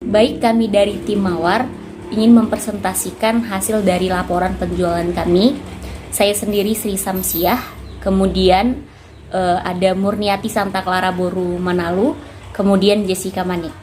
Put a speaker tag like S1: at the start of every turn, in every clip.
S1: Baik, kami dari tim Mawar ingin mempresentasikan hasil dari laporan penjualan kami. Saya sendiri Sri Samsiah, kemudian ada Murniati Santa Clara Boru Manalu, kemudian Jessica Manik.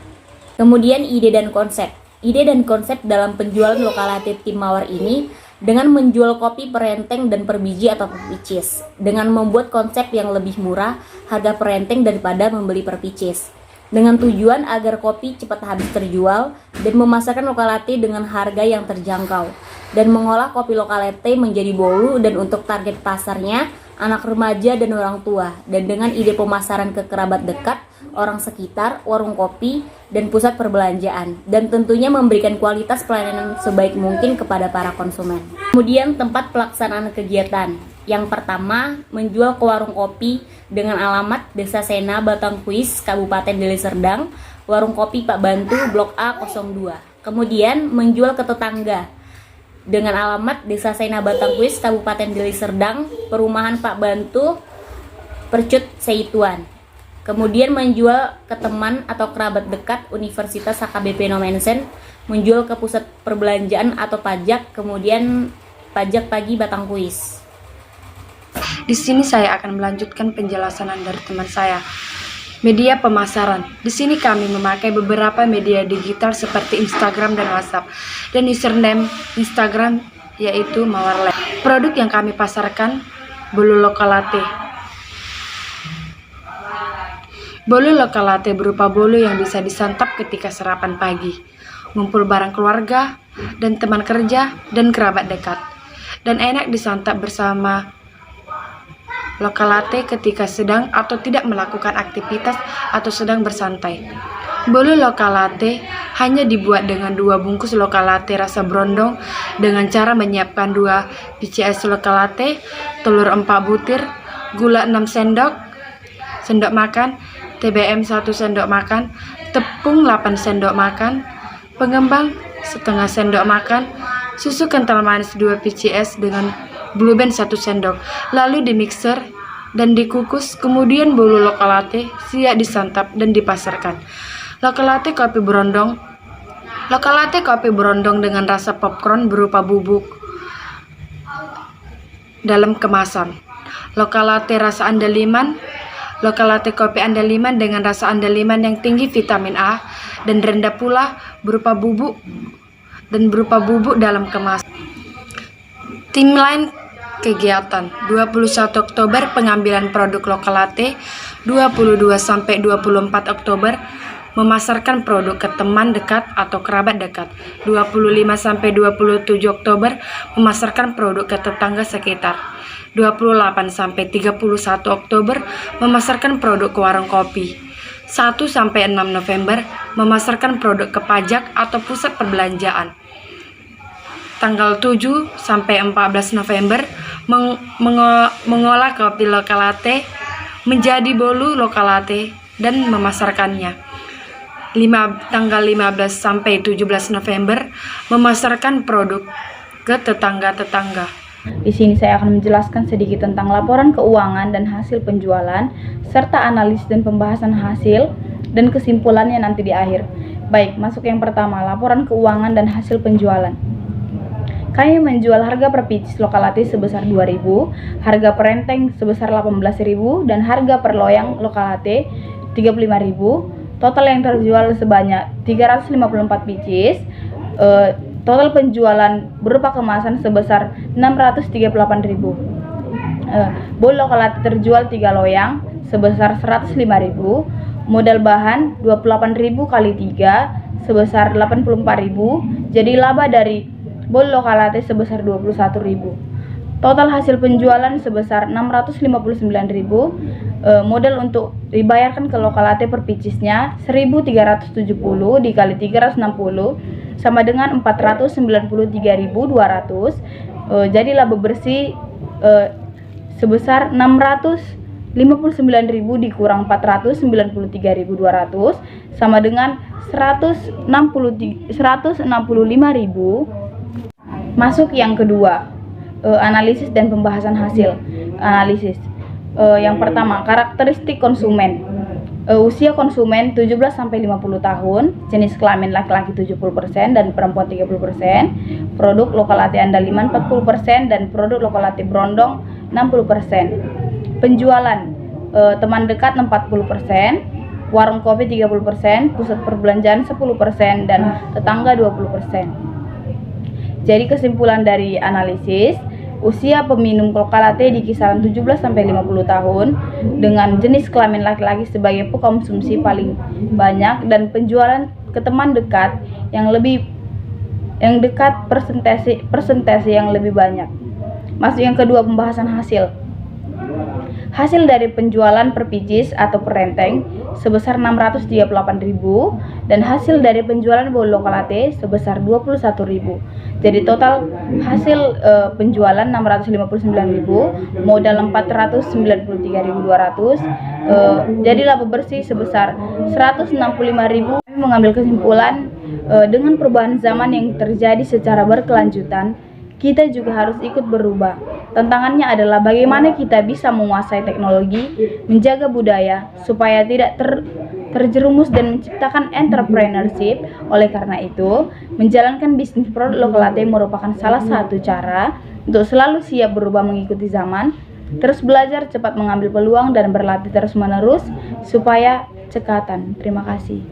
S1: Kemudian ide dan konsep. Ide dan konsep dalam penjualan Lokalate tim Mawar ini dengan menjual kopi per renteng dan per biji atau per picis, dengan membuat konsep yang lebih murah harga per renteng daripada membeli per picis, dengan tujuan agar kopi cepat habis terjual dan memasarkan Lokalate dengan harga yang terjangkau, dan mengolah kopi Lokalate menjadi bolu dan untuk target pasarnya anak remaja dan orang tua, dan dengan ide pemasaran ke kerabat dekat, orang sekitar, warung kopi, dan pusat perbelanjaan, dan tentunya memberikan kualitas pelayanan sebaik mungkin kepada para konsumen. Kemudian tempat pelaksanaan kegiatan. Yang pertama, menjual ke warung kopi dengan alamat Desa Sena, Batangkuis, Kabupaten Deli Serdang, warung kopi Pak Bantu, Blok A 02. Kemudian menjual ke tetangga dengan alamat Desa Sena, Batangkuis, Kabupaten Deli Serdang, Perumahan Pak Bantu, Percut Seituan. Kemudian menjual ke teman atau kerabat dekat Universitas HKBP Nomensen, menjual ke pusat perbelanjaan atau pajak, kemudian pajak pagi Batangkuis.
S2: Di sini saya akan melanjutkan penjelasan dari teman saya. Media pemasaran. Di sini kami memakai beberapa media digital seperti Instagram dan WhatsApp, dan username Instagram yaitu Mawar Lab. Produk yang kami pasarkan bolu Lokalate. Bolu Lokalate berupa bolu yang bisa disantap ketika sarapan pagi, ngumpul bareng keluarga dan teman kerja dan kerabat dekat, dan enak disantap bersama Lokalate ketika sedang atau tidak melakukan aktivitas atau sedang bersantai. Bolu Lokalate hanya dibuat dengan 2 bungkus Lokalate rasa brondong dengan cara menyiapkan 2 biji es Lokalate, telur 4 butir, gula 6 sendok makan, TBM 1 sendok makan, tepung 8 sendok makan, pengembang setengah sendok makan, susu kental manis 2 biji es dengan Blue Band 1 sendok, lalu dimixer dan dikukus. Kemudian bolu Lokalate siap disantap dan dipasarkan. Lokalate kopi berondong. Lokalate kopi berondong dengan rasa popcorn berupa bubuk dalam kemasan. Lokalate rasa andaliman. Lokalate kopi andaliman dengan rasa andaliman yang tinggi vitamin A dan rendah pula berupa bubuk dalam kemasan. Timeline kegiatan 21 Oktober pengambilan produk Lokalate, 22 sampai 24 Oktober memasarkan produk ke teman dekat atau kerabat dekat, 25 sampai 27 Oktober memasarkan produk ke tetangga sekitar, 28 sampai 31 Oktober memasarkan produk ke warung kopi, 1 sampai 6 November memasarkan produk ke pajak atau pusat perbelanjaan. Tanggal 7 sampai 14 November mengolah kopi Lokalate menjadi bolu Lokalate dan memasarkannya. Tanggal 15 sampai 17 November memasarkan produk ke tetangga-tetangga.
S3: Di sini saya akan menjelaskan sedikit tentang laporan keuangan dan hasil penjualan, serta analis dan pembahasan hasil dan kesimpulannya nanti di akhir. Baik, masuk yang pertama, laporan keuangan dan hasil penjualan. Kami menjual harga per picis Lokalate sebesar 2.000, harga per renteng sebesar 18.000, dan harga per loyang Lokalate 35.000. Total yang terjual sebanyak 354 picis. Total penjualan berupa kemasan sebesar 638.000. Bolu Lokalate terjual 3 loyang sebesar 105.000. Modal bahan 28.000 kali 3 sebesar 84.000. Jadi laba dari bolu Lokalate sebesar 21.000. Total hasil penjualan sebesar 659.000. Modal untuk dibayarkan ke Lokalate per picisnya 1.370 dikali 360 sama dengan 493.200. Jadi laba bersih sebesar 659.000 dikurang 493.200 sama dengan 165.000. Masuk yang kedua, analisis dan pembahasan hasil. Analisis. Yang pertama, karakteristik konsumen. Usia konsumen 17-50 tahun, jenis kelamin laki-laki 70% dan perempuan 30%, produk lokal latte andaliman 40% dan produk lokal latte Brondong 60%. Penjualan teman dekat 40%, warung kopi 30%, pusat perbelanjaan 10% dan tetangga 20%. Jadi kesimpulan dari analisis, usia peminum lokal latte di kisaran 17-50 tahun dengan jenis kelamin laki-laki sebagai pengkonsumsi paling banyak dan penjualan ke teman dekat yang dekat persentase yang lebih banyak. Masuk yang kedua, pembahasan hasil. Hasil dari penjualan per pieces atau per renteng sebesar 638.000 dan hasil dari penjualan botol lokal latte sebesar 21.000. Jadi total hasil penjualan 659.000, modal 493.200, jadi laba bersih sebesar 165.000. Kami mengambil kesimpulan dengan perubahan zaman yang terjadi secara berkelanjutan, kita juga harus ikut berubah. Tantangannya adalah bagaimana kita bisa menguasai teknologi, menjaga budaya, supaya tidak terjerumus dan menciptakan entrepreneurship. Oleh karena itu, menjalankan bisnis produk lokal latte merupakan salah satu cara untuk selalu siap berubah mengikuti zaman, terus belajar, cepat mengambil peluang, dan berlatih terus-menerus supaya cekatan. Terima kasih.